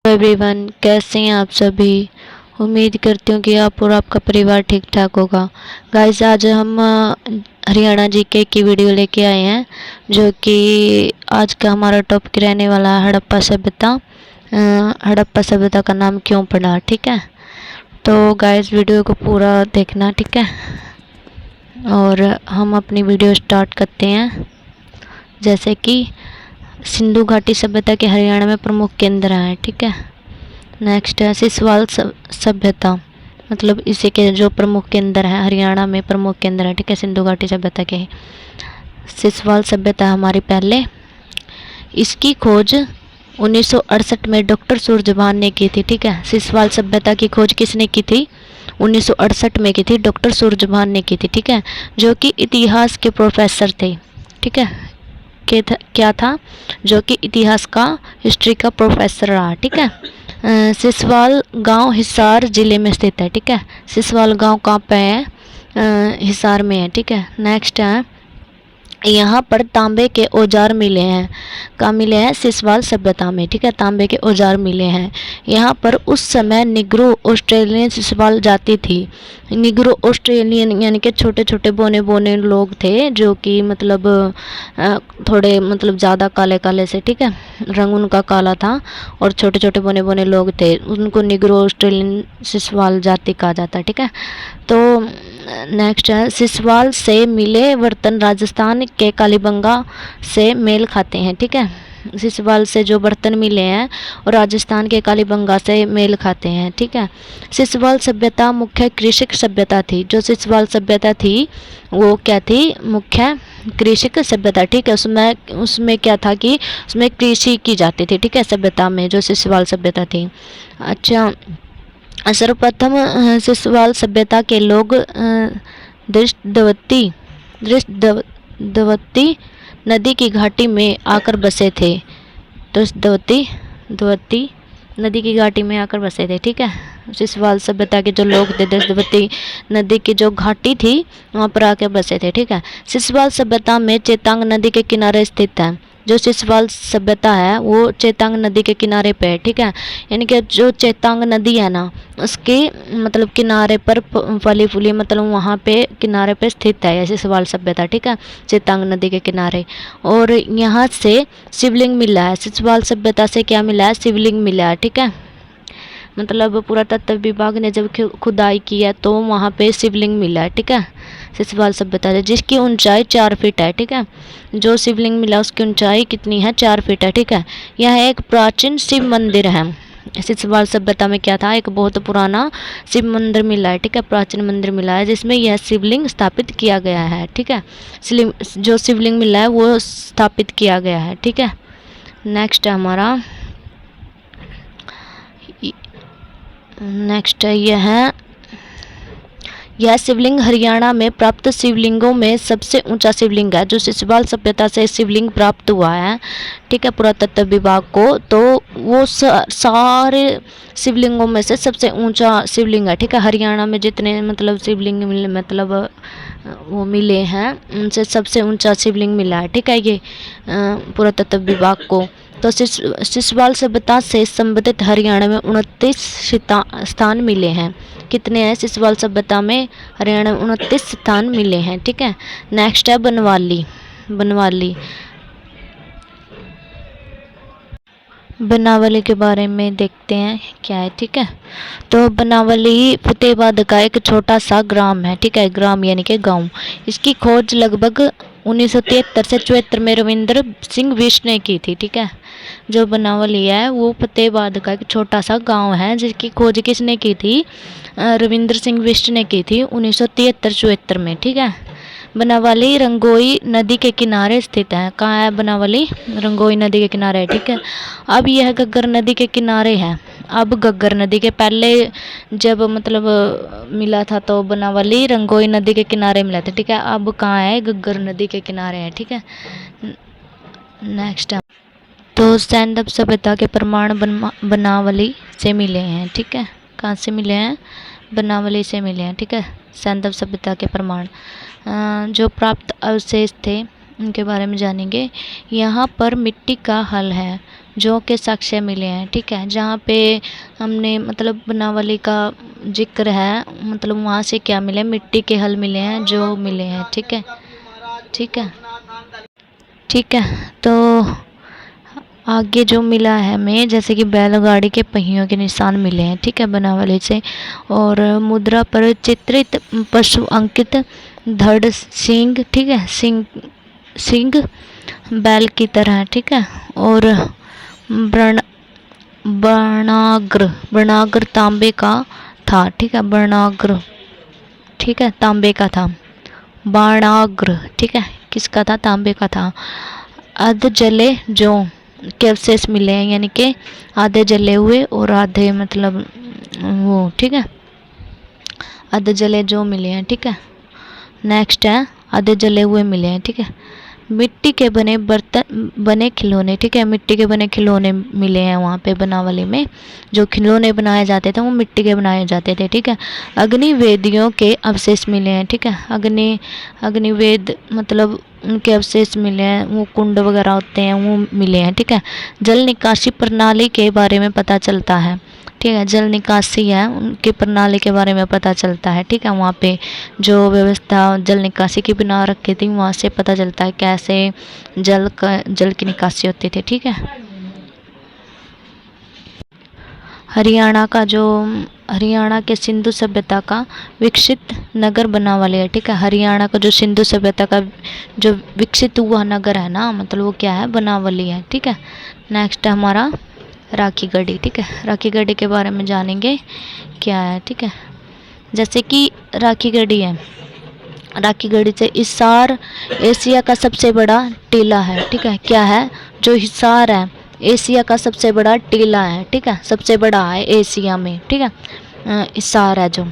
Everyone, कैसे हैं आप सभी। उम्मीद करती हूँ कि आप और आपका परिवार ठीक ठाक होगा। गाइस, आज हम हरियाणा जीके की वीडियो लेके आए हैं, जो कि आज का हमारा टॉपिक रहने वाला है हड़प्पा सभ्यता। हड़प्पा सभ्यता का नाम क्यों पड़ा, ठीक है। तो गाइस, वीडियो को पूरा देखना, ठीक है। और हम अपनी वीडियो स्टार्ट करते हैं। जैसे कि सिंधु घाटी सभ्यता के हरियाणा में प्रमुख केंद्र हैं, ठीक है। नेक्स्ट है सिसवाल सभ्यता, मतलब इसी के जो प्रमुख केंद्र है हरियाणा में प्रमुख केंद्र है, ठीक है, सिंधु घाटी सभ्यता के। सिसवाल सभ्यता हमारी पहले, इसकी खोज 1968 में डॉक्टर सूरजभान ने की थी, ठीक है। सिसवाल सभ्यता की खोज किसने की थी? 1968 में की थी, डॉक्टर सूरजभान ने की थी, ठीक है, जो कि इतिहास के प्रोफेसर थे, ठीक है। क्या था? जो कि इतिहास का, हिस्ट्री का प्रोफेसर रहा, ठीक है। सिसवाल गांव हिसार जिले में स्थित है, ठीक है। सिसवाल गांव कहाँ पे है? हिसार में है, ठीक है। नेक्स्ट है, यहाँ पर तांबे के औजार मिले हैं। कहाँ मिले हैं? सिसवाल सभ्यता में, ठीक है, तांबे के औजार मिले हैं। यहाँ पर उस समय निग्रो ऑस्ट्रेलियन सिसवाल जाति थी। निग्रो ऑस्ट्रेलियन यानी कि छोटे छोटे बोने बोने लोग थे, जो कि मतलब थोड़े मतलब ज़्यादा काले काले से, ठीक है, रंग उनका काला था और छोटे छोटे बोने बोने लोग थे, उनको निग्रो ऑस्ट्रेलियन सिसवाल जाति कहा जाता है, ठीक है। तो नेक्स्ट है, सिसवाल से मिले बर्तन राजस्थान के कालीबंगा से मेल खाते हैं, ठीक है। सिसवाल से जो बर्तन मिले हैं और राजस्थान के कालीबंगा से मेल खाते हैं, ठीक है। सिसवाल सभ्यता मुख्य कृषिक सभ्यता थी। जो सिसवाल सभ्यता थी वो क्या थी? मुख्य कृषिक सभ्यता, ठीक है। उसमें क्या था कि उसमें कृषि की जाती थी, ठीक है, सभ्यता में जो सिसवाल सभ्यता थी। अच्छा, सर्वप्रथम सिसवाल सभ्यता के लोग दृष्टद्वती नदी की घाटी में आकर बसे थे। दृष्टद्वती नदी की घाटी में आकर बसे थे, ठीक है। सिसवाल सभ्यता के जो लोग थे, दृष्टद्वती नदी की जो घाटी थी वहाँ पर आकर बसे थे, ठीक है। सिसवाल सभ्यता में चेतांग नदी के किनारे स्थित है। जो सिसवाल सभ्यता है वो चेतांग नदी के किनारे पे है, ठीक है। यानी कि जो चेतांग नदी है ना, उसके मतलब किनारे पर फली फूली, मतलब वहाँ पे किनारे पे स्थित है ये सिसवाल सभ्यता, ठीक है, चेतांग नदी के किनारे। और यहाँ से शिवलिंग मिला है। सिसवाल सभ्यता से क्या मिला है? शिवलिंग मिला है, ठीक है। मतलब पुरातत्व विभाग ने जब खुदाई की है तो वहाँ पे शिवलिंग मिला है, ठीक है, सिसवाल सभ्यता से, जिसकी ऊंचाई 4 फीट है, ठीक है। जो शिवलिंग मिला उसकी ऊंचाई कितनी है? 4 फीट है, ठीक है। यह एक प्राचीन शिव मंदिर है। सिसवाल सभ्यता में क्या था? एक बहुत पुराना शिव मंदिर मिला है, ठीक है, प्राचीन मंदिर मिला है जिसमें यह शिवलिंग स्थापित किया गया है, ठीक है। जो शिवलिंग मिला है वो स्थापित किया गया है, ठीक है। नेक्स्ट है हमारा, नेक्स्ट है यह शिवलिंग हरियाणा में प्राप्त शिवलिंगों में सबसे ऊंचा शिवलिंग है। जो सिसवाल सभ्यता से शिवलिंग प्राप्त हुआ है, ठीक है, पुरातत्व विभाग को, तो वो सारे शिवलिंगों में से सबसे ऊंचा शिवलिंग है, ठीक है। हरियाणा में जितने मतलब शिवलिंग मतलब वो मिले हैं उनसे सबसे ऊंचा शिवलिंग मिला है, ठीक है, ये पुरातत्व विभाग को। तो सिसवाल सभ्यता से संबंधित हरियाणा में 29 स्थान मिले हैं। कितने हैं? सिसवाल सभ्यता में हरियाणा में 29 स्थान मिले हैं, ठीक है। नेक्स्ट है बनवाली। बनावली के बारे में देखते हैं क्या है, ठीक है। तो बनावली फतेहाबाद का एक छोटा सा ग्राम है, ठीक है, ग्राम यानी कि गांव। इसकी खोज लगभग 1973 से 74 में रविंद्र सिंह बिष्ट ने की थी, ठीक है। जो बनावली है वो फतेहाबाद का एक छोटा सा गांव है, जिसकी खोज किसने की थी? रविंद्र सिंह बिष्ट ने की थी 1973-74 में, ठीक है। बनावली रंगोई नदी के किनारे स्थित है। कहाँ है बनावली? रंगोई नदी के किनारे है, ठीक है। अब यह घग्गर नदी के किनारे है। अब घग्गर नदी के पहले जब मतलब मिला था तो बनावली रंगोई नदी के किनारे मिला था, ठीक है। अब कहाँ है? घग्गर नदी के किनारे है, ठीक है। नेक्स्ट है, तो सैंधव सभ्यता के प्रमाण बनावली से मिले हैं, ठीक है। कहाँ से मिले हैं? बनावली से मिले हैं, ठीक है। सैंधव सभ्यता के प्रमाण जो प्राप्त अवशेष थे उनके बारे में जानेंगे। यहाँ पर मिट्टी का हल है जौ के साक्ष्य मिले हैं। ठीक है, जहाँ पे हमने मतलब बनावली का जिक्र है, मतलब वहाँ से क्या मिले, मिट्टी के हल मिले हैं, जौ मिले हैं। ठीक है, ठीक है, ठीक है। तो आगे जो मिला है हमें, जैसे कि बैलगाड़ी के पहियों के निशान मिले हैं। ठीक है, बनावली से। और मुद्रा पर चित्रित पशु अंकित, धड़ सिंह, ठीक है, सिंह सिंह बैल की तरह। ठीक है, और बर्ण वर्णाग्र तांबे का था। ठीक है, वर्णाग्र, ठीक है, तांबे का था। बाणाग्र, ठीक है, किसका था, तांबे का था। अध जले जो के अवशेष मिले हैं, यानी कि आधे जले हुए और आधे मतलब वो। ठीक है, आधे जले जो मिले हैं। ठीक है, नेक्स्ट है आधे जले हुए मिले हैं। ठीक है, मिट्टी के बने बर्तन, बने खिलौने। ठीक है, मिट्टी के बने खिलौने मिले हैं वहाँ पे बनावली में। जो खिलौने बनाए जाते थे वो मिट्टी के बनाए जाते थे। ठीक है, अग्निवेदियों के अवशेष मिले हैं। ठीक है, अग्निवेद मतलब उनके अवशेष मिले हैं, वो कुंड वगैरह होते हैं वो मिले हैं। ठीक है, जल निकासी प्रणाली के बारे में पता चलता है। ठीक है, जल निकासी है उनकी प्रणाली के बारे में पता चलता है। ठीक है, वहाँ पे जो व्यवस्था जल निकासी की बना रखी थी, वहाँ से पता चलता है कैसे जल की निकासी होती थी। ठीक है, हरियाणा के सिंधु सभ्यता का विकसित नगर बनावली है। ठीक है, हरियाणा का जो सिंधु सभ्यता का जो विकसित हुआ नगर है ना, मतलब वो क्या है, बनावली है। ठीक है, नेक्स्ट है हमारा राखीगढ़ी। ठीक है, राखीगढ़ी के बारे में जानेंगे क्या है। ठीक है, जैसे कि राखीगढ़ी है, राखीगढ़ी से हिसार एशिया का सबसे बड़ा टीला है। ठीक है, क्या है, जो हिसार है एशिया का सबसे बड़ा टीला है। ठीक है, सबसे बड़ा है एशिया में। ठीक है, हिसार है जो।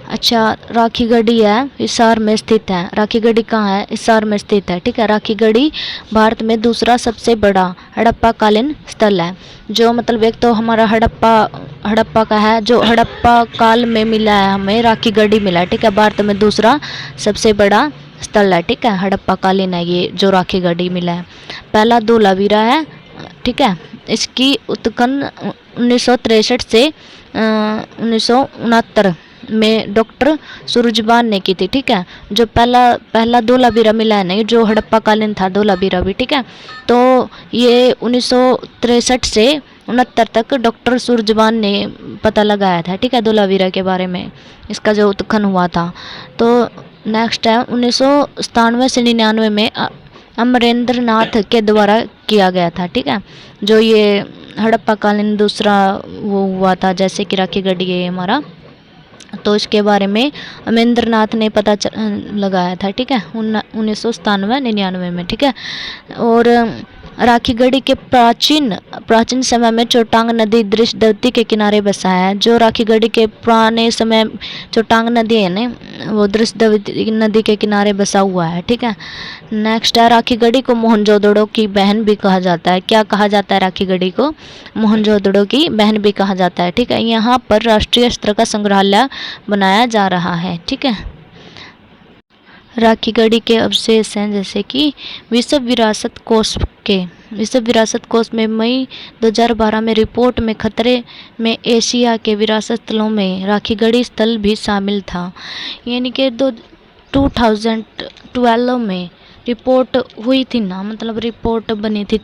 अच्छा, राखीगढ़ी है हिसार में स्थित है। राखीगढ़ी कहाँ है, हिसार में स्थित है। ठीक है, राखीगढ़ी भारत में दूसरा सबसे बड़ा हड़प्पा कालीन स्थल है। जो मतलब एक तो हमारा हड़प्पा का है, जो हड़प्पा काल में मिला है हमें, राखीगढ़ी मिला है। ठीक है, भारत में दूसरा सबसे बड़ा स्थल है। ठीक है, हड़प्पा कालीन है ये जो राखीगढ़ी मिला है। पहला धोलावीरा है। ठीक है, इसकी उत्खनन 1963 से 1969 में डॉक्टर सूरजबान ने की थी। ठीक है, जो पहला धोलावीरा मिला है ना, जो हड़प्पा कालीन था धोलावीरा भी। ठीक है, तो ये 1963 से 69 तक डॉक्टर सूरजबान ने पता लगाया था। ठीक है, धोलावीरा के बारे में, इसका जो उत्खनन हुआ था। तो नेक्स्ट है 1997 से 99 में अमरेंद्र नाथ के द्वारा किया गया था। ठीक है, जो ये हड़प्पा कालीन दूसरा वो हुआ था, जैसे कि राखीगढ़ी है हमारा, तो इसके बारे में अमरेंद्र नाथ ने पता लगाया था। ठीक है, 1997-99 में। ठीक है, और राखीगढ़ी के प्राचीन समय में चोटांग नदी दृश्यवती के किनारे बसा है। जो राखीगढ़ी के पुराने समय चोटांग नदी है ना, वो दृश्यवती नदी के किनारे बसा हुआ है। ठीक है, नेक्स्ट है राखीगढ़ी को मोहनजोदड़ो की बहन भी कहा जाता है। क्या कहा जाता है, राखीगढ़ी को मोहनजोदड़ो की बहन भी कहा जाता है। ठीक है, यहाँ पर राष्ट्रीय स्तर का संग्रहालय बनाया जा रहा है। ठीक है, राखीगढ़ी के अवशेष हैं, जैसे कि विश्व विरासत कोष में मई 2012 में रिपोर्ट में खतरे में एशिया के विरासत स्थलों में राखीगढ़ी स्थल भी शामिल था। यानी कि 2012 में रिपोर्ट हुई थी ना, मतलब रिपोर्ट बनी थी,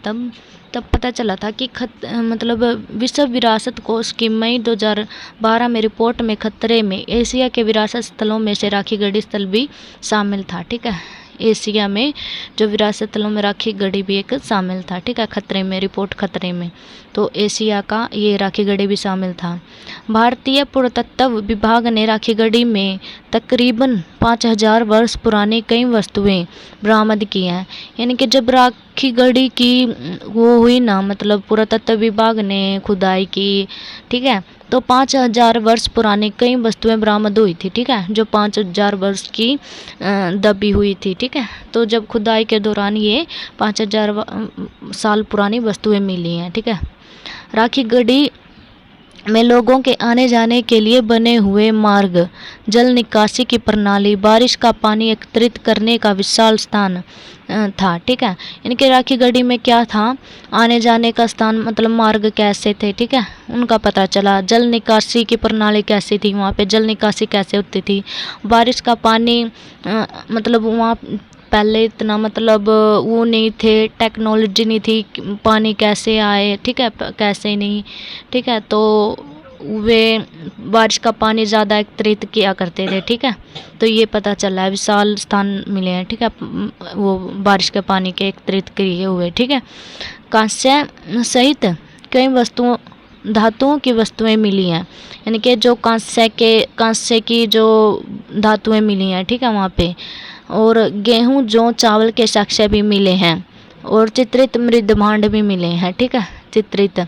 तब पता चला था कि मतलब विश्व विरासत कोष की मई 2012 में रिपोर्ट में खतरे में एशिया के विरासत स्थलों में से राखीगढ़ी स्थल भी शामिल था। ठीक है, एशिया में जो विरासत स्थलों में राखीगढ़ी भी एक शामिल था। ठीक है, खतरे में, रिपोर्ट खतरे में, तो एशिया का ये राखीगढ़ी भी शामिल था। भारतीय पुरातत्व विभाग ने राखीगढ़ी में तकरीबन 5000 वर्ष पुरानी कई वस्तुएं बरामद की हैं। यानी कि जब राखीगढ़ी की वो हुई ना, मतलब पुरातत्व विभाग ने खुदाई की, ठीक है, तो 5000 वर्ष पुरानी कई वस्तुएं बरामद हुई थी। ठीक है, जो 5000 वर्ष की दबी हुई थी। ठीक है, तो जब खुदाई के दौरान ये 5000 साल पुरानी वस्तुएं मिली हैं। ठीक है, राखीगढ़ी में लोगों के आने जाने के लिए बने हुए मार्ग, जल निकासी की प्रणाली, बारिश का पानी एकत्रित करने का विशाल स्थान था। ठीक है, इनके राखीगढ़ी में क्या था, आने जाने का स्थान मतलब मार्ग कैसे थे, ठीक है, उनका पता चला। जल निकासी की प्रणाली कैसी थी, वहाँ पे जल निकासी कैसे होती थी। बारिश का पानी मतलब वहाँ पहले इतना मतलब वो नहीं थे, टेक्नोलॉजी नहीं थी, पानी कैसे आए, ठीक है, कैसे नहीं, ठीक है। तो वे बारिश का पानी ज़्यादा एकत्रित किया करते थे, ठीक है। तो ये पता चला है, विशाल स्थान मिले हैं, ठीक है, वो बारिश के पानी के एकत्रित किए हुए, ठीक है। कांस्य सहित कई वस्तुओं धातुओं की वस्तुएं मिली हैं, यानी कि जो कांस्य की जो धातुएं मिली हैं, ठीक है, वहाँ पे। और गेहूं जौ चावल के साक्ष्य भी मिले हैं, और चित्रित मृद भांड भी मिले हैं, ठीक है। चित्रित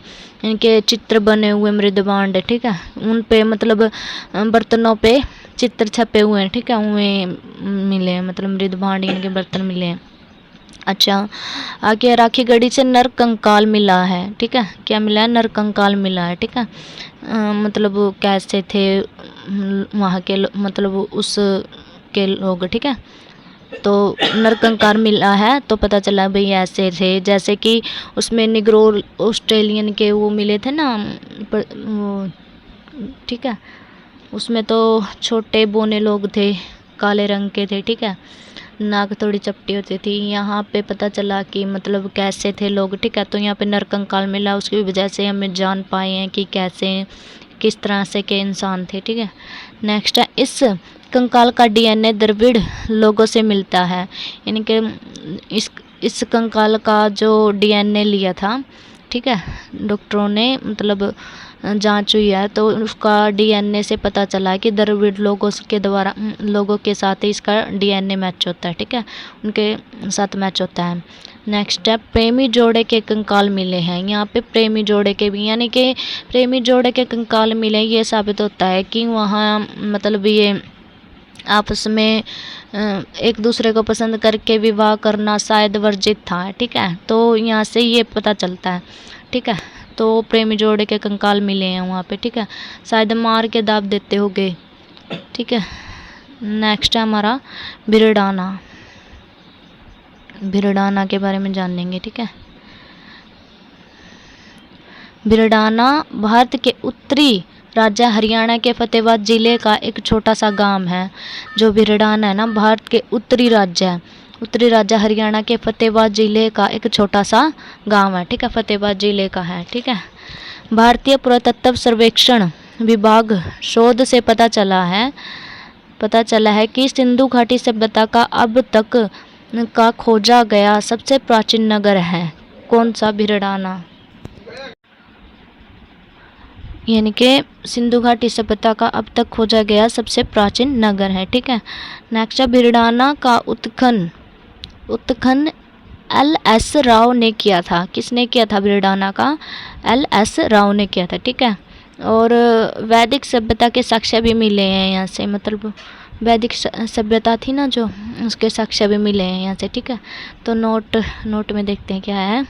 इनके चित्र बने हुए मृद भांड, ठीक है, उन पे मतलब बर्तनों पे चित्र छपे हुए हैं, ठीक है, उनमें मिले हैं, मतलब मृद भांड इनके बर्तन मिले हैं। अच्छा, आगे राखीगढ़ी से नर कंकाल मिला है, ठीक है, क्या मिला है, नर कंकाल मिला है, ठीक है। मतलब कैसे थे वहाँ के मतलब उस के लोग, ठीक है। तो नरकंकाल मिला है तो पता चला भाई ऐसे थे, जैसे कि उसमें निग्रो ऑस्ट्रेलियन के वो मिले थे ना, वो, ठीक है, उसमें तो छोटे बोने लोग थे, काले रंग के थे, ठीक है, नाक थोड़ी चपटी होती थी। यहाँ पे पता चला कि मतलब कैसे थे लोग, ठीक है। तो यहाँ पे नरकंकाल मिला, उसकी वजह से हमें जान पाए हैं कि कैसे किस तरह से के इंसान थे, ठीक है। नेक्स्ट है, इस कंकाल का डीएनए द्रविड़ लोगों से मिलता है, यानी कि इस कंकाल का जो डीएनए लिया था, ठीक है, डॉक्टरों ने मतलब जांच हुई है, तो उसका डीएनए से पता चला कि द्रविड़ लोगों के द्वारा लोगों के साथ ही इसका डीएनए मैच होता है, ठीक है, उनके साथ मैच होता है। नेक्स्ट है, प्रेमी जोड़े के कंकाल मिले हैं, यहाँ पे प्रेमी जोड़े के भी, यानी कि प्रेमी जोड़े के कंकाल मिले, ये साबित होता है कि वहाँ मतलब ये आपस में एक दूसरे को पसंद करके विवाह करना शायद वर्जित था, ठीक है। तो यहाँ से ये पता चलता है, ठीक है। तो प्रेमी जोड़े के कंकाल मिले हैं वहाँ पे, ठीक है, शायद मार के दाब देते होंगे, ठीक है। नेक्स्ट है हमारा भिरडाना, भिरडाना के बारे में जान लेंगे, ठीक है। भिरडाना भारत के उत्तरी राज्य हरियाणा के फतेहाबाद जिले का एक छोटा सा गांव है। जो भिरडाना है ना, भारत के उत्तरी राज्य हरियाणा के फतेहाबाद जिले का एक छोटा सा गांव है, ठीक है, फतेहाबाद जिले का है, ठीक है। भारतीय पुरातत्व सर्वेक्षण विभाग शोध से पता चला है कि सिंधु घाटी सभ्यता का अब तक का खोजा गया सबसे प्राचीन नगर है। कौन सा, भिरडाना, यानी कि सिंधु घाटी सभ्यता का अब तक खोजा गया सबसे प्राचीन नगर है, ठीक है। नेक्स्ट है, भिरडाना का उत्खनन LS राव ने किया था। किसने किया था भिरडाना का, LS राव ने किया था, ठीक है। और वैदिक सभ्यता के साक्ष्य भी मिले हैं यहाँ से, मतलब वैदिक सभ्यता थी ना जो, उसके साक्ष्य भी मिले हैं यहाँ से, ठीक है। तो नोट में देखते हैं क्या है।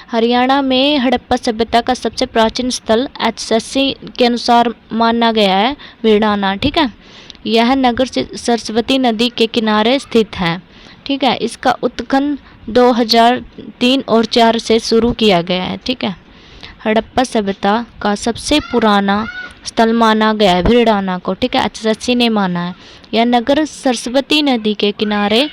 हरियाणा में हड़प्पा सभ्यता का सबसे प्राचीन स्थल HSC के अनुसार माना गया है भिरडाना, ठीक है। यह नगर सरस्वती नदी के किनारे स्थित है, ठीक है। इसका उत्खनन 2003 और 4 से शुरू किया गया है, ठीक है। हड़प्पा सभ्यता का सबसे पुराना स्थल माना गया है भिरडाना को, ठीक है, HSC ने माना है। यह नगर सरस्वती नदी के किनारे,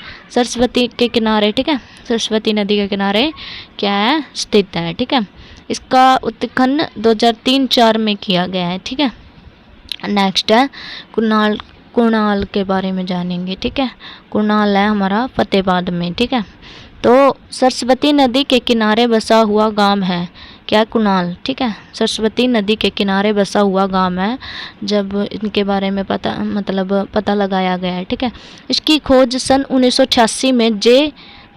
ठीक है, सरस्वती नदी के किनारे क्या है, स्थित है, ठीक है। इसका उत्खनन 2003-4 में किया गया है, ठीक है। नेक्स्ट है कुणाल के बारे में जानेंगे, ठीक है। कुणाल है हमारा फतेहाबाद में, ठीक है। तो सरस्वती नदी के किनारे बसा हुआ गांव है, क्या, कुणाल, ठीक है, सरस्वती नदी के किनारे बसा हुआ गांव है। जब इनके बारे में पता लगाया गया है, ठीक है। इसकी खोज सन 1986 में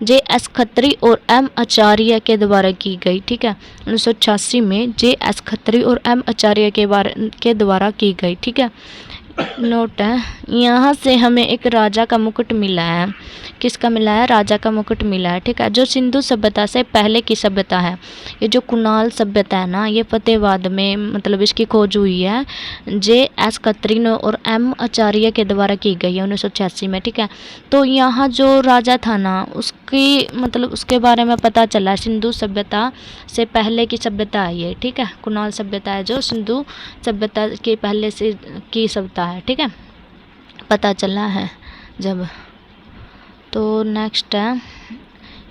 JS खत्री और M आचार्य के द्वारा की गई, ठीक है। 1986 में JS खत्री और M आचार्य के द्वारा की गई, ठीक है। नोट है, यहाँ से हमें एक राजा का मुकुट मिला है। किसका मिला है? राजा का मुकुट मिला है। ठीक है, जो सिंधु सभ्यता से पहले की सभ्यता है। ये जो कुणाल सभ्यता है ना, ये फतेहाबाद में मतलब इसकी खोज हुई है। J.S. कतरिन और M. आचार्य के द्वारा की गई है 1986 में। ठीक है, तो यहाँ जो राजा था ना, उसकी मतलब उसके बारे में पता चला। सिंधु सभ्यता से पहले की सभ्यता है ये। ठीक है, कुणाल सभ्यता है जो सिंधु सभ्यता के पहले से की सभ्यता है। ठीक है, पता चला है जब। तो नेक्स्ट है,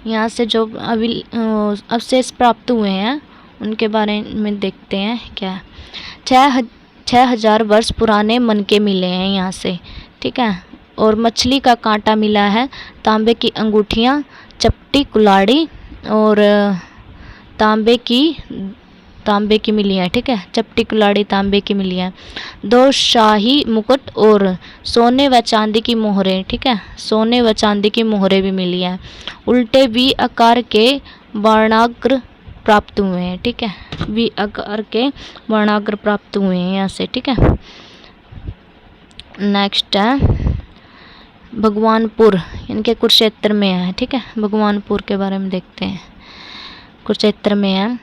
यहाँ से जो अभी अवशेष प्राप्त हुए हैं उनके बारे में देखते हैं। क्या 6,000 वर्ष पुराने मनके मिले हैं यहाँ से। ठीक है, और मछली का कांटा मिला है, तांबे की अंगूठियाँ, चपटी कुल्हाड़ी और तांबे की मिली है। ठीक है, चपटी कुल्हाड़ी तांबे की मिली है। 2 शाही मुकुट और सोने व चांदी की मोहरें। ठीक है, सोने व चांदी की मोहरें भी मिली हैं। उल्टे वी आकार के वर्णाग्र प्राप्त हुए हैं। ठीक है, वी आकार के वर्णाग्र प्राप्त हुए हैं यहाँ से। ठीक है, नेक्स्ट है भगवानपुर, इनके कुरुक्षेत्र में है। ठीक है, भगवानपुर के बारे में देखते हैं। कुरुक्षेत्र में है,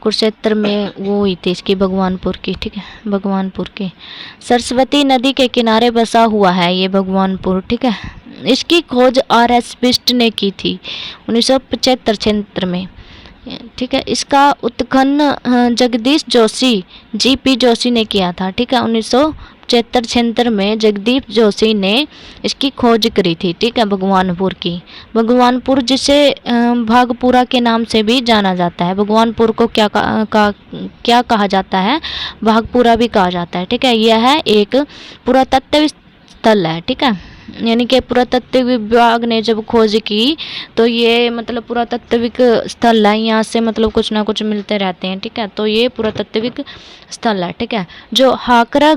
कुरुक्षेत्र में वो हुई थी इसकी भगवानपुर की। ठीक है, भगवानपुर की सरस्वती नदी के किनारे बसा हुआ है ये भगवानपुर। ठीक है, इसकी खोज R.S. बिष्ट ने की थी 1975-76 में। ठीक है, इसका उत्खनन जगदीश जोशी G.P. जोशी ने किया था। ठीक है, 1975-76 में जगदीप जोशी ने इसकी खोज करी थी। ठीक है, भगवानपुर की। भगवानपुर जिसे भागपुरा के नाम से भी जाना जाता है। भगवानपुर को क्या कहा जाता है? भागपुरा भी कहा जाता है। ठीक है, यह है एक पुरातत्व स्थल है। ठीक है, यानी कि पुरातत्व विभाग ने जब खोज की तो ये मतलब पुरातत्विक स्थल है। यहाँ से मतलब कुछ ना कुछ मिलते रहते हैं। ठीक है, तो ये पुरातत्विक स्थल है। ठीक है, जो हाकरा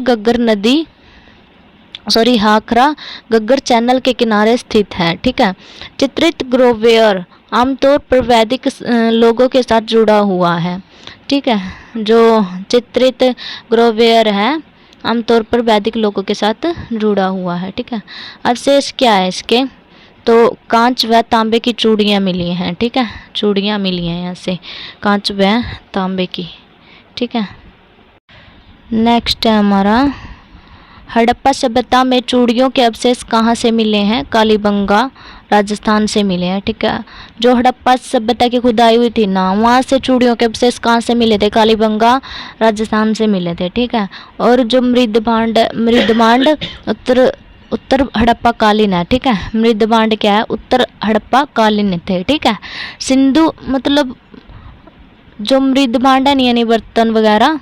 गग्गर चैनल के किनारे स्थित है। ठीक है, चित्रित ग्रोवेयर आमतौर पर वैदिक लोगों के साथ जुड़ा हुआ है। ठीक है, जो चित्रित ग्रोवेयर है आमतौर पर वैदिक लोगों के साथ जुड़ा हुआ है। ठीक है, अवशेष क्या है इसके? तो कांच व तांबे की चूड़ियाँ मिली हैं। ठीक है, चूड़ियाँ मिली हैं यहाँ से, कांच व तांबे की। ठीक है, नेक्स्ट है हमारा हड़प्पा सभ्यता में चूड़ियों के अवशेष कहाँ से मिले हैं? कालीबंगा राजस्थान से मिले हैं। ठीक है, जो हड़प्पा सभ्यता की खुदाई हुई थी ना, वहाँ से चूड़ियों के अवशेष कहाँ से मिले थे? कालीबंगा राजस्थान से मिले थे। ठीक है, और जो मृदभांड उत्तर हड़प्पा कालीन है। ठीक है, मृदभांड क्या है? उत्तर हड़प्पा कालीन थे। ठीक है, सिंधु मतलब जो मृदभांड है यानी बर्तन वगैरह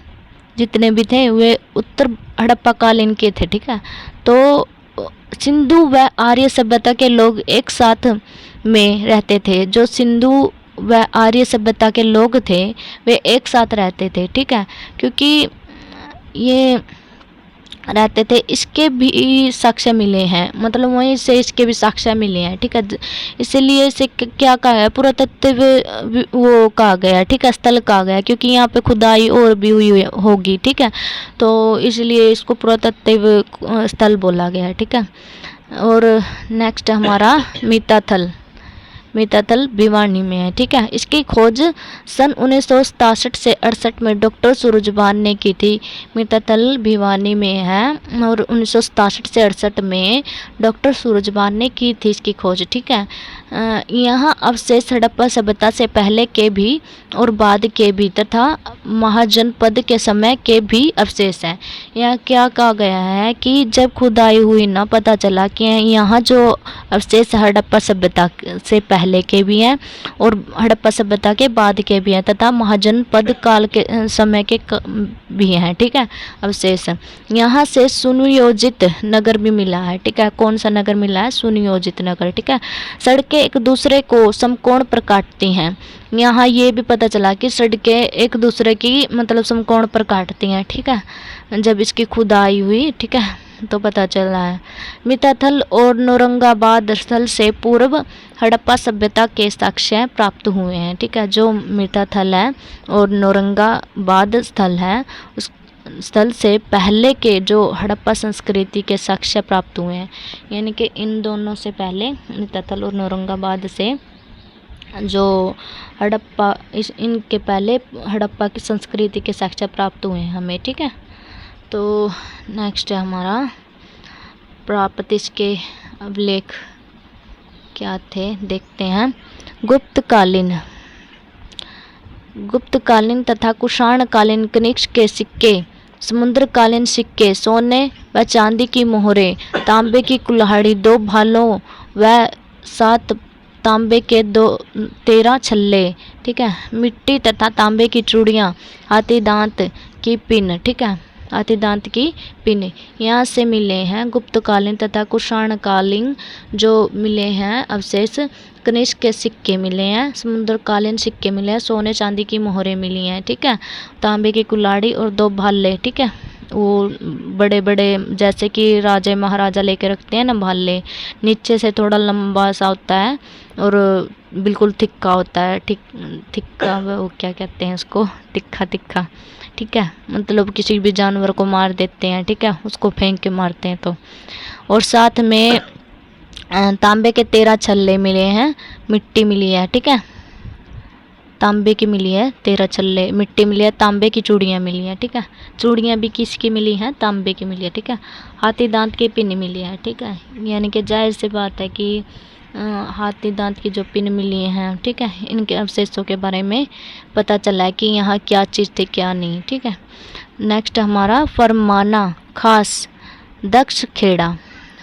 जितने भी थे वे उत्तर हड़प्पा कालीन के थे। ठीक है, तो सिंधु व आर्य सभ्यता के लोग एक साथ में रहते थे। जो सिंधु व आर्य सभ्यता के लोग थे वे एक साथ रहते थे। ठीक है, क्योंकि ये रहते थे, इसके भी साक्ष्य मिले हैं, मतलब वहीं से इसके भी साक्ष्य मिले हैं। ठीक है, इसीलिए इसे क्या कहा है? पुरातत्व वो कहा गया। ठीक है, स्थल कहा गया, क्योंकि यहाँ पे खुदाई और भी हुई होगी। ठीक है, तो इसलिए इसको पुरातत्व स्थल बोला गया है। ठीक है, और नेक्स्ट हमारा मीताथल भिवानी में है। ठीक है, इसकी खोज सन 1967 से 68 में डॉक्टर सूरजभान ने की थी। मीताथल भिवानी में है और 1967 से 68 में डॉक्टर सूरजभान ने की थी इसकी खोज। ठीक है, यहाँ अवशेष हड़प्पा सभ्यता से पहले के भी और बाद के भी तथा महाजनपद के समय के भी अवशेष हैं। यह क्या कहा गया है कि जब खुदाई हुई ना, पता चला कि यहाँ जो अवशेष हड़प्पा सभ्यता से पहले के भी हैं और हड़प्पा सभ्यता के बाद के भी हैं तथा महाजनपद काल के समय के भी हैं। ठीक है, अवशेष यहाँ से सुनियोजित नगर भी मिला है। ठीक है, कौन सा नगर मिला है? सुनियोजित नगर। ठीक है, सड़कें एक दूसरे को समकोण पर काटती हैं। यहाँ ये भी पता चला कि सड़कें एक दूसरे की मतलब समकोण पर काटती हैं। ठीक है, जब इसकी खुदाई हुई। ठीक है, तो पता चला है। मीताथल और नौरंगाबाद स्थल से पूर्व हड़प्पा सभ्यता के साक्ष्य प्राप्त हुए हैं। ठीक है, जो मीताथल है और नौरंगाबाद स्थल है स्थल से पहले के जो हड़प्पा संस्कृति के साक्ष्य प्राप्त हुए हैं, यानी कि इन दोनों से पहले तिथल और औरंगाबाद से जो हड़प्पा इनके पहले हड़प्पा की संस्कृति के साक्ष्य प्राप्त हुए हैं हमें, ठीक है। तो नेक्स्ट है हमारा प्राप्तिश के अभिलेख क्या थे देखते हैं। गुप्तकालीन तथा कुषाणकालीन कनिष्क के सिक्के, समुद्रकालीन सिक्के, सोने व चांदी की मोहरें, तांबे की कुल्हाड़ी, 2 भालों व 7 तांबे के 13 छल्ले, ठीक है। मिट्टी तथा तांबे की चूड़ियाँ, हाथी दांत की पिन, ठीक है, हाथी दांत की पिन यहाँ से मिले हैं। गुप्तकालीन तथा कुषाणकालीन जो मिले हैं अवशेष, कनिष्क के सिक्के मिले हैं, समुद्रकालीन सिक्के मिले हैं, सोने चांदी की मोहरें मिली हैं, ठीक है, तांबे की कुल्हाड़ी और 2 भाले, ठीक है, वो बड़े बड़े जैसे कि राजा महाराजा लेके रखते हैं ना भाले, नीचे से थोड़ा लंबा सा होता है और बिल्कुल तिक्का होता है, तिक्का वो क्या कहते हैं उसको, तिक्खा, ठीक है, मतलब किसी भी जानवर को मार देते हैं, ठीक है, उसको फेंक के मारते हैं तो। और साथ में तांबे के 13 छल्ले मिले हैं, मिट्टी मिली है, ठीक है, तांबे की मिली है 13 छल्ले, मिट्टी मिली है, तांबे की चूड़ियाँ मिली हैं, ठीक है, चूड़ियाँ भी किसकी मिली हैं, तांबे की मिली है, ठीक है, हाथी दांत की पिन मिली है, ठीक है, यानी कि जाहिर सी बात है कि हाथी दांत की जो पिन मिली हैं, ठीक है, इनके अवशेषों के बारे में पता चला है कि यहाँ क्या चीज़ थी क्या नहीं, ठीक है। नेक्स्ट हमारा फरमाना खास दक्ष खेड़ा,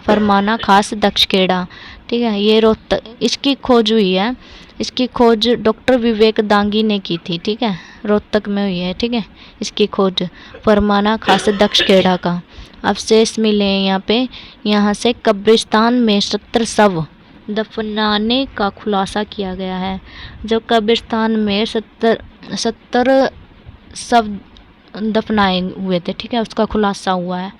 फरमाना खास दक्ष खेड़ा, ठीक है, ये रोहतक इसकी खोज हुई है, इसकी खोज डॉक्टर विवेक दांगी ने की थी, ठीक है, रोहतक में हुई है, ठीक है, इसकी खोज फरमाना खास दक्ष खेड़ा का अवशेष मिले हैं यहाँ पे। यहाँ से कब्रिस्तान में 70 शव दफनाने का खुलासा किया गया है। जो कब्रिस्तान में 70 शव दफनाए हुए थे, ठीक है, उसका खुलासा हुआ है।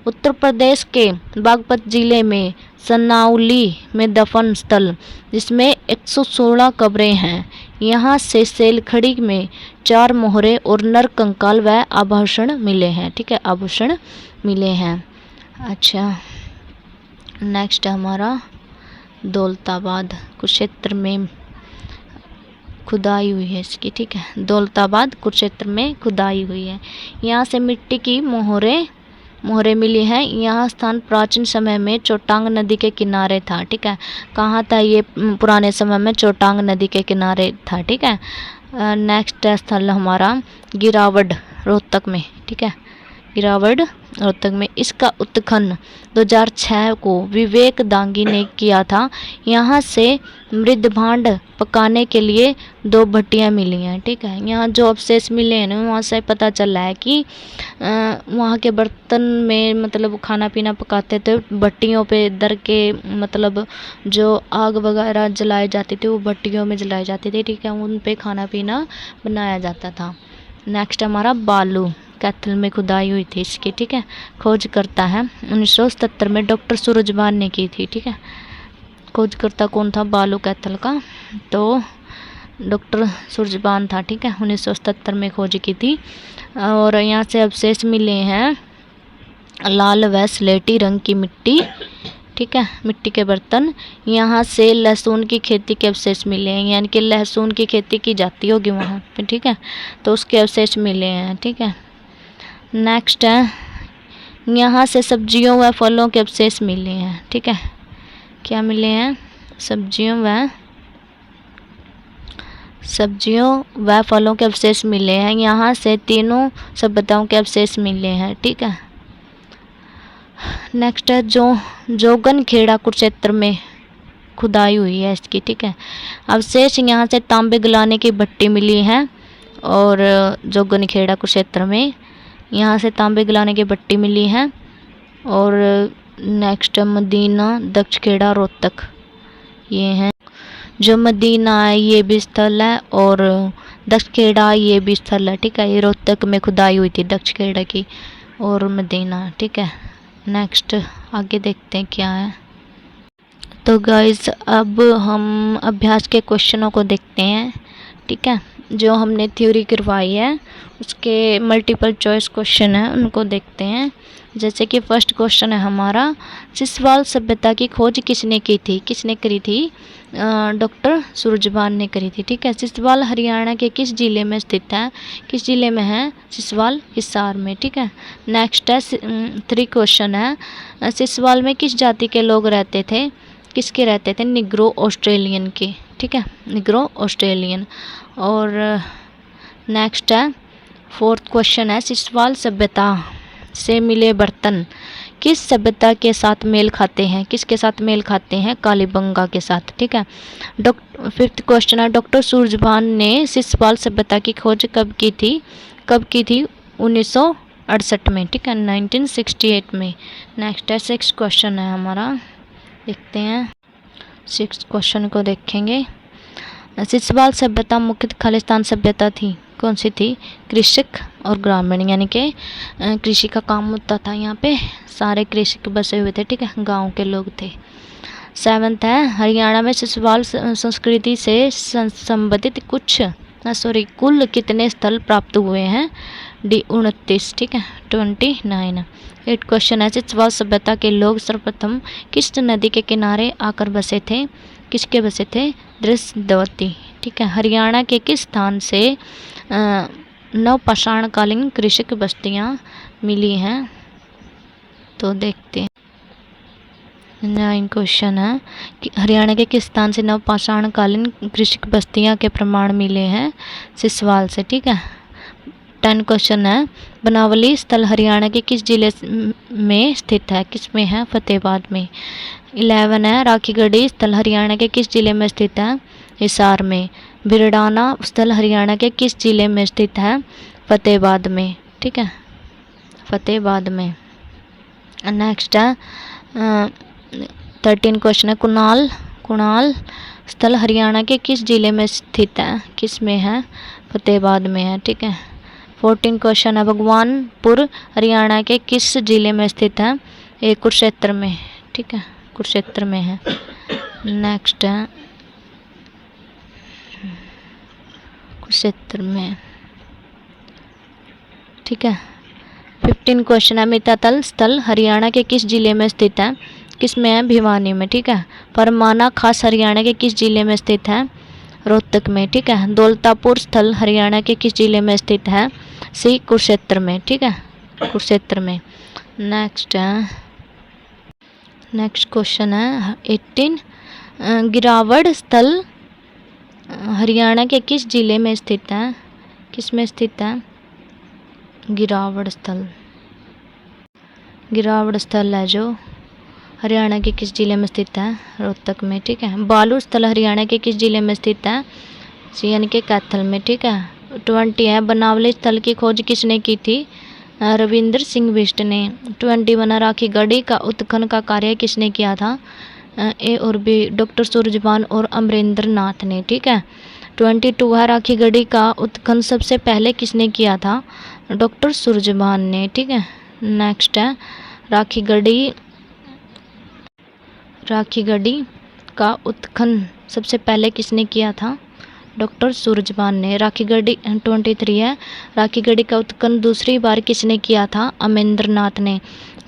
उत्तर प्रदेश के बागपत जिले में सनाउली में दफन स्थल जिसमें 116 कब्रें हैं। यहाँ से सेलखड़ी में 4 मोहरे और नर कंकाल व आभूषण मिले हैं, ठीक है, आभूषण मिले हैं। अच्छा नेक्स्ट हमारा दौलताबाद कुरुक्षेत्र में खुदाई हुई है इसकी, ठीक है, दौलताबाद कुरुक्षेत्र में खुदाई हुई है। यहाँ से मिट्टी की मोहरें मिली हैं। यह स्थान प्राचीन समय में चोटांग नदी के किनारे था, ठीक है, कहाँ था ये पुराने समय में, चोटांग नदी के किनारे था, ठीक है। नेक्स्ट स्थल हमारा गिरावड रोहतक में, ठीक है, गिरावड रोहतक में। इसका उत्खनन 2006 को विवेक दांगी ने किया था। यहाँ से मृदभांड पकाने के लिए 2 भट्टियाँ मिली हैं, ठीक है। यहाँ जो अवशेष मिले हैं ना वहाँ से पता चला है कि वहाँ के बर्तन में मतलब खाना पीना पकाते थे भट्टियों पे दर के, मतलब जो आग वगैरह जलाई जाती थी वो भट्टियों में जलाई जाती थी, ठीक है, उन पे खाना पीना बनाया जाता था। नेक्स्ट हमारा बालू कैथल में खुदाई हुई थी इसकी, ठीक है, खोज करता है 1977 में डॉक्टर सूरजबान ने की थी, ठीक है। खोजकर्ता कौन था बालू कैथल का, तो डॉक्टर सूरजबान था, ठीक है, 1977 में खोज की थी। और यहाँ से अवशेष मिले हैं लाल व स्लेटी रंग की मिट्टी, ठीक है, मिट्टी के बर्तन। यहाँ से लहसुन की खेती के अवशेष मिले हैं, यानी कि लहसुन की खेती की जाती होगी वहाँ पे, ठीक है, तो उसके अवशेष मिले हैं, ठीक है। नेक्स्ट है यहाँ से सब्जियों व फलों के अवशेष मिले हैं, ठीक है, क्या मिले हैं, सब्जियों व फलों के अवशेष मिले हैं। यहाँ से तीनों सभ्यताओं के अवशेष मिले हैं, ठीक है। नेक्स्ट है जोगन खेड़ा कुरुक्षेत्र में खुदाई हुई है इसकी, ठीक है। अवशेष यहाँ से तांबे गलाने की भट्टी मिली है और जोगन खेड़ा कुरुक्षेत्र में यहाँ से तांबे गलाने की भट्टी मिली है। और नेक्स्ट मदीना दक्ष खेड़ा रोहतक, ये हैं जो मदीना है ये भी स्थल है और दक्ष खेड़ा ये भी स्थल है, ठीक है, ये रोहतक में खुदाई हुई थी दक्ष खेड़ा की और मदीना, ठीक है। नेक्स्ट आगे देखते हैं क्या है। तो गाइस अब हम अभ्यास के क्वेश्चनों को देखते हैं, ठीक है। जो हमने थ्योरी करवाई है उसके मल्टीपल चॉइस क्वेश्चन है, उनको देखते हैं। जैसे कि फर्स्ट क्वेश्चन है हमारा, सिसवाल सभ्यता की खोज किसने की थी? किसने करी थी? डॉक्टर सूरजभान ने करी थी, ठीक है। सिसवाल हरियाणा के किस जिले में स्थित है? किस जिले में है सिसवाल? हिसार में, ठीक है। नेक्स्ट है 3 क्वेश्चन है, सिसवाल में किस जाति के लोग रहते थे? किसके रहते थे? निग्रो ऑस्ट्रेलियन के, ठीक है, निग्रो ऑस्ट्रेलियन। और नेक्स्ट है 4th क्वेश्चन है, सिसवाल सभ्यता से मिले बर्तन किस सभ्यता के साथ मेल खाते हैं? किसके साथ मेल खाते हैं? कालीबंगा के साथ, ठीक है। 5th क्वेश्चन है, डॉक्टर सूरजभान ने सिसवाल सभ्यता की खोज कब की थी? कब की थी? 1968 में, ठीक है, 1968 में। नेक्स्ट है 6th क्वेश्चन है हमारा, देखते हैं 6th क्वेश्चन को देखेंगे। सिसवाल सभ्यता मुख्यतः खालिस्तान सभ्यता थी, कौन सी थी? कृषक और ग्रामीण, यानी कि कृषि का काम होता था यहाँ पे, सारे कृषक बसे हुए थे, ठीक है, गांव के लोग थे। 7th है, हरियाणा में सिसवाल संस्कृति से संबंधित कुल कितने स्थल प्राप्त हुए हैं? D 29, ठीक है, 29। 8th क्वेश्चन है, सिसवाल सभ्यता के लोग सर्वप्रथम किस नदी के किनारे आकर बसे थे? किसके बसे थे? दृश्यवती, ठीक है। हरियाणा के किस स्थान से नवपाषाणकालीन कृषक बस्तियां मिली हैं? तो देखते हैं। 9 क्वेश्चन है कि हरियाणा के किस स्थान से नवपाषाणकालीन कृषक बस्तियां के प्रमाण मिले हैं? सिसवाल से, ठीक है। 10 क्वेश्चन है, बनावली स्थल हरियाणा के किस जिले में स्थित है? किस में है? फतेहाबाद में। 11 है, राखीगढ़ी स्थल हरियाणा के किस जिले में स्थित है? हिसार में। भिरडाना स्थल हरियाणा के किस जिले में स्थित है? फतेहाबाद में, ठीक है, फतेहाबाद में। नेक्स्ट है 13 क्वेश्चन है, कुणाल स्थल हरियाणा के किस जिले में स्थित है? किस में है? फतेहाबाद में है, ठीक है। 14 क्वेश्चन है, भगवानपुर हरियाणा के किस जिले में स्थित है? ये कुरुक्षेत्र में, ठीक है, कुरुक्षेत्र में है। नेक्स्ट है कुरुक्षेत्र में, ठीक है। 15 क्वेश्चन है, मितातल स्थल हरियाणा के किस जिले में स्थित है? किस में है? भिवानी में, ठीक है। परमाना खास हरियाणा के किस जिले में स्थित है? रोहतक में, ठीक है। दौलतापुर स्थल हरियाणा के किस जिले में स्थित है? सी कुरुक्षेत्र में, ठीक है, कुरुक्षेत्र में। नेक्स्ट क्वेश्चन है 18, गिरावड़ स्थल हरियाणा के किस जिले में स्थित है? किस में स्थित है? गिरावड़ स्थल है जो हरियाणा के किस जिले में स्थित है? रोहतक में, ठीक है। बालू स्थल हरियाणा के किस जिले में स्थित है? सी यानी कि कैथल में, ठीक है। 20 है, बनावली स्थल की खोज किसने की थी? रविंद्र सिंह बिष्ट ने। 21 राखीगढ़ी का उत्खनन का कार्य किसने किया था? ए और बी, डॉक्टर सूरजभान और अमरेंद्र नाथ ने, ठीक है। 22 है, राखीगढ़ी का उत्खनन सबसे पहले किसने किया था? डॉक्टर सूरजभान ने, ठीक है। नेक्स्ट है, राखीगढ़ी का उत्खनन सबसे पहले किसने किया था? डॉक्टर सूरजभान ने। राखीगढ़ी 23 है, राखीगढ़ी का उत्खनन दूसरी बार किसने किया था? अमरेंद्र नाथ ने।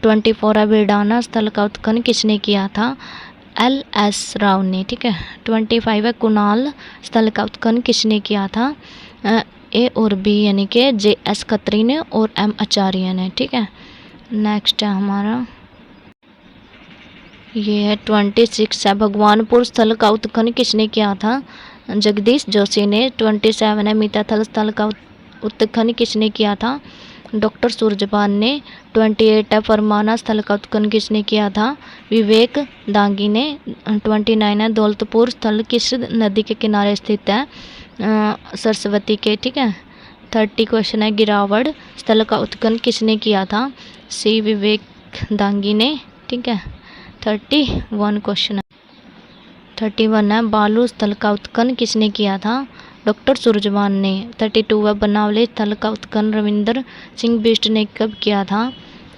24 है, भिरडाना स्थल का उत्खनन किसने किया था? LS राव ने, ठीक है। 25 है, कुणाल स्थल का उत्खनन किसने किया था? ए और बी यानी कि JS खत्री ने और M आचार्य ने, ठीक है। नेक्स्ट है हमारा ये है 26 है, भगवानपुर स्थल का उत्खनन किसने किया था? जगदीश जोशी ने। 27 है, मिताथल स्थल का उत्खनन किसने किया था? डॉक्टर सूरजभान ने। 28 है, परमाना स्थल का उत्खनन किसने किया था? विवेक दांगी ने। 29 है, दौलतपुर स्थल किस नदी के किनारे स्थित है? सरस्वती के, ठीक है। 30 क्वेश्चन है, गिरावड़ स्थल का उत्खनन किसने किया था? सी विवेक दांगी ने, ठीक है। 31 क्वेश्चन है, 31 है, बालू स्थल का उत्खनन किसने किया था? डॉक्टर सूरजभान ने। 32 है, बनावली स्थल का उत्खनन रविंद्र सिंह बिष्ट ने कब किया था?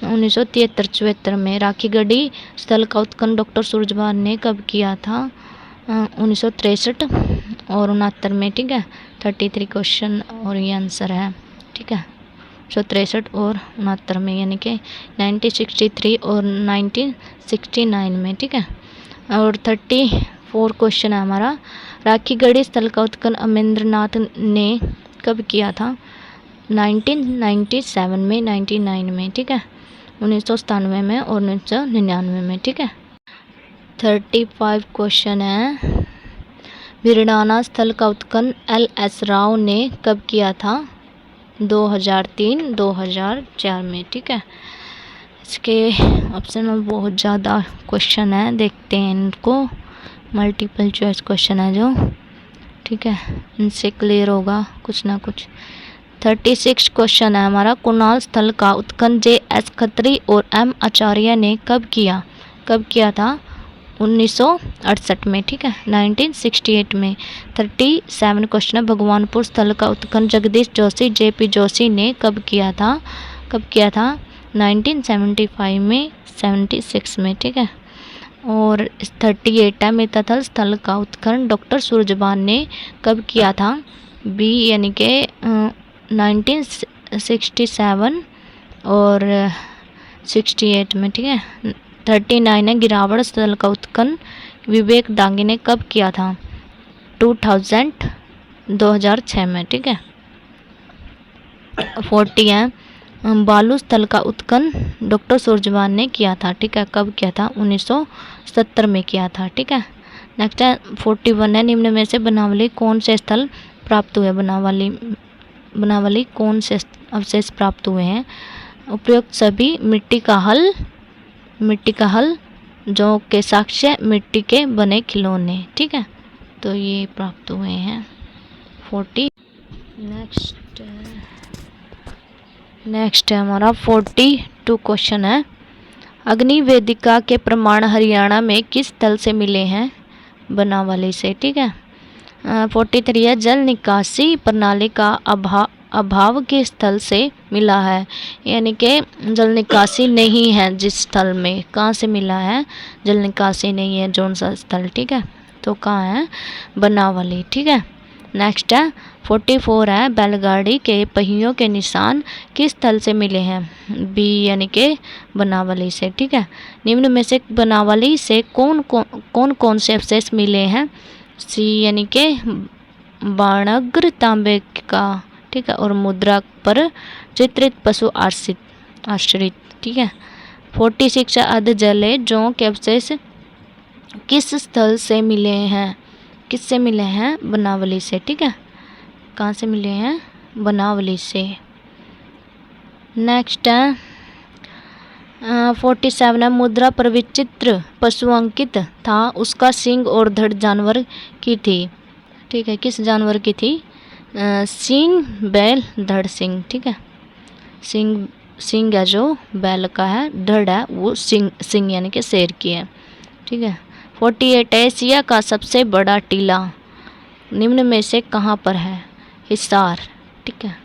1973-74 में। राखीगढ़ी स्थल का उत्खनन डॉक्टर सूरजभान ने कब किया था? 1963 और 69 में, ठीक है। 33 क्वेश्चन और ये आंसर है, ठीक है। 163 और 69 में, यानी कि 1963 और 1969 में, ठीक है। और 34 क्वेश्चन है हमारा, राखीगढ़ी स्थल का उत्खनन अमरेंद्रनाथ ने कब किया था? 1997 में, 99 में, ठीक है। 1997 में और 1999 में, ठीक है। 35 क्वेश्चन है, वीरनाना स्थल का उत्खनन LS राव ने कब किया था? 2003, 2004 में, ठीक है। इसके ऑप्शन में बहुत ज़्यादा क्वेश्चन है, देखते हैं इनको। मल्टीपल चॉइस क्वेश्चन है जो, ठीक है, इनसे क्लियर होगा कुछ ना कुछ। 36 क्वेश्चन है हमारा, कुणाल स्थल का उत्खनन JS खत्री और M आचार्य ने कब किया? कब किया था? 1968 में, ठीक है, 1968 में। 37 क्वेश्चन है, भगवानपुर स्थल का उत्खनन जगदीश जोशी JP जोशी ने कब किया था? कब किया था? 1975 में, 76 में, ठीक है। और 38 है, मिताथल स्थल का उत्खनन डॉक्टर सूरजभान ने कब किया था? B यानी कि 1967 और 68 में, ठीक है। 39 है, गिरावड़ स्थल का उत्खनन विवेक डांगे ने कब किया था? 2006 में, ठीक है। 40 है, बालू स्थल का उत्खनन डॉक्टर सूरजभान ने किया था, ठीक है। कब किया था? 1970 में किया था, ठीक है। नेक्स्ट है 41 है, निम्न में से बनावली कौन से स्थल प्राप्त हुए? बनावली कौन से अवशेष प्राप्त हुए हैं? उपयुक्त सभी मिट्टी का हल जो के साक्ष्य मिट्टी के बने खिलौने, ठीक है। तो ये प्राप्त हुए हैं 40। नेक्स्ट है हमारा 42 क्वेश्चन है, अग्नि वेदिका के प्रमाण हरियाणा में किस स्थल से मिले हैं? बनावली से, ठीक है। 43 है, जल निकासी प्रणाली का अभाव के स्थल से मिला है, यानी कि जल निकासी नहीं है जिस स्थल में, कहाँ से मिला है? जल निकासी नहीं है जौन सा स्थल, ठीक है। तो कहाँ है? बनावली, ठीक है। नेक्स्ट है 44 है, बैलगाड़ी के पहियों के निशान किस स्थल से मिले हैं? B यानी कि बनावली से, ठीक है। निम्न में से बनावली से कौन से अवशेष मिले हैं? C यानी कि बाणग्र तांबे का, ठीक है, और मुद्रा पर चित्रित पशु आश्रित, ठीक है। 46 अर्ध जले जौ के अवशेष किस स्थल से मिले हैं? किससे मिले हैं? बनावली से, ठीक है। कहाँ से मिले हैं? बनावली से। नेक्स्ट है 47 है, मुद्रा पर विचित्र पशु अंकित था, उसका सींग और धड़ जानवर की थी, ठीक है। किस जानवर की थी? सींग बैल, धड़ सिंह, ठीक है। सिंग है जो बैल का है, धड़ है वो सिंह यानी कि शेर की है, ठीक है। 48 एशिया का सबसे बड़ा टीला निम्न में से कहाँ पर है? हिसार, ठीक है।